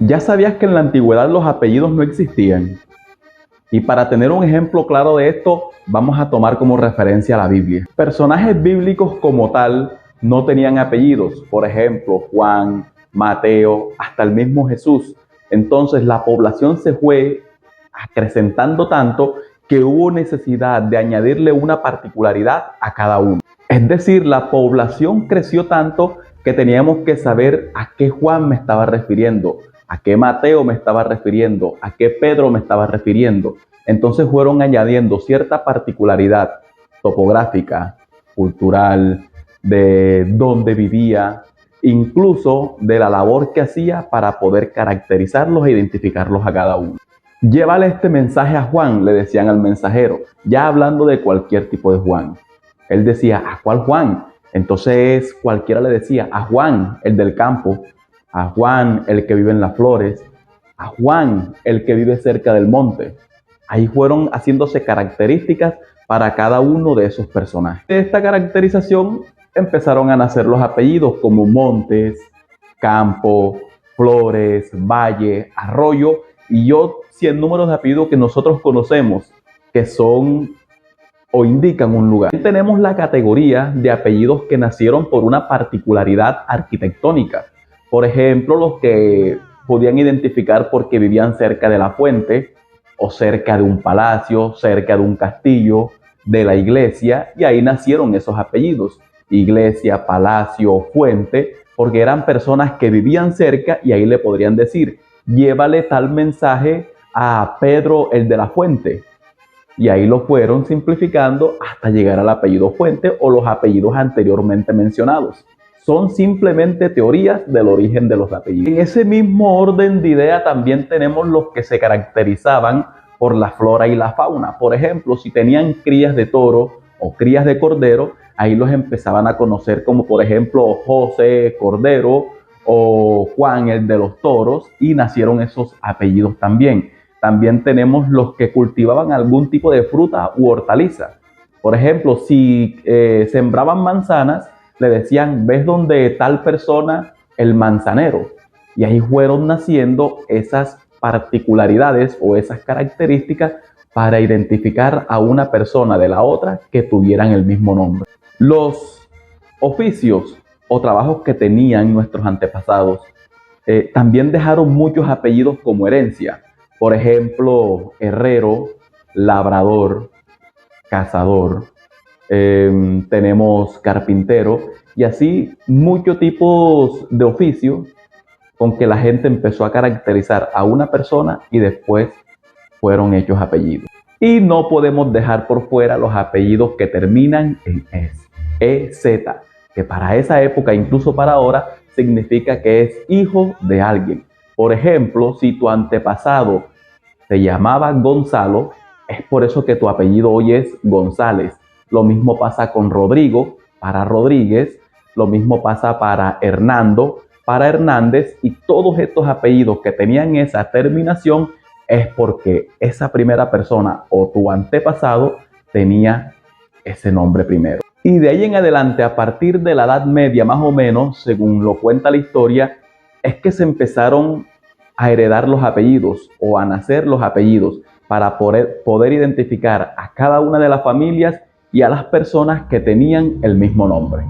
¿Ya sabías que en la antigüedad los apellidos no existían? Y para tener un ejemplo claro de esto, vamos a tomar como referencia la Biblia. Personajes bíblicos como tal no tenían apellidos. Por ejemplo, Juan, Mateo, hasta el mismo Jesús. Entonces la población se fue acrecentando tanto que hubo necesidad de añadirle una particularidad a cada uno. Es decir, la población creció tanto que teníamos que saber a qué Juan me estaba refiriendo, a qué Mateo me estaba refiriendo, a qué Pedro me estaba refiriendo. Entonces fueron añadiendo cierta particularidad topográfica, cultural, de dónde vivía, incluso de la labor que hacía para poder caracterizarlos e identificarlos a cada uno. Llévale este mensaje a Juan, le decían al mensajero, ya hablando de cualquier tipo de Juan. Él decía, ¿a cuál Juan? Entonces cualquiera le decía, a Juan, el del campo, a Juan, el que vive en las flores, a Juan, el que vive cerca del monte. Ahí fueron haciéndose características para cada uno de esos personajes. De esta caracterización empezaron a nacer los apellidos como Montes, Campo, Flores, Valle, Arroyo y otros 100 números de apellidos que nosotros conocemos, que son o indican un lugar. Tenemos la categoría de apellidos que nacieron por una particularidad arquitectónica. Por ejemplo, los que podían identificar porque vivían cerca de la fuente o cerca de un palacio, cerca de un castillo, de la iglesia, y ahí nacieron esos apellidos. Iglesia, palacio, fuente, porque eran personas que vivían cerca y ahí le podrían decir, llévale tal mensaje a Pedro el de la fuente. Y ahí lo fueron simplificando hasta llegar al apellido Fuente o los apellidos anteriormente mencionados. Son simplemente teorías del origen de los apellidos. En ese mismo orden de idea también tenemos los que se caracterizaban por la flora y la fauna. Por ejemplo, si tenían crías de toro o crías de cordero, ahí los empezaban a conocer como por ejemplo José Cordero o Juan el de los toros, y nacieron esos apellidos también. También tenemos los que cultivaban algún tipo de fruta u hortaliza. Por ejemplo, si sembraban manzanas, le decían, ¿ves donde tal persona? El manzanero. Y ahí fueron naciendo esas particularidades o esas características para identificar a una persona de la otra que tuvieran el mismo nombre. Los oficios o trabajos que tenían nuestros antepasados también dejaron muchos apellidos como herencia. Por ejemplo, herrero, labrador, cazador, tenemos carpintero y así muchos tipos de oficios con que la gente empezó a caracterizar a una persona y después fueron hechos apellidos. Y no podemos dejar por fuera los apellidos que terminan en EZ, que para esa época, incluso para ahora, significa que es hijo de alguien. Por ejemplo, si tu antepasado se llamaba Gonzalo, es por eso que tu apellido hoy es González. Lo mismo pasa con Rodrigo, para Rodríguez. Lo mismo pasa para Hernando, para Hernández. Y todos estos apellidos que tenían esa terminación es porque esa primera persona o tu antepasado tenía ese nombre primero. Y de ahí en adelante, a partir de la Edad Media más o menos, según lo cuenta la historia, es que se empezaron a heredar los apellidos o a nacer los apellidos para poder identificar a cada una de las familias y a las personas que tenían el mismo nombre.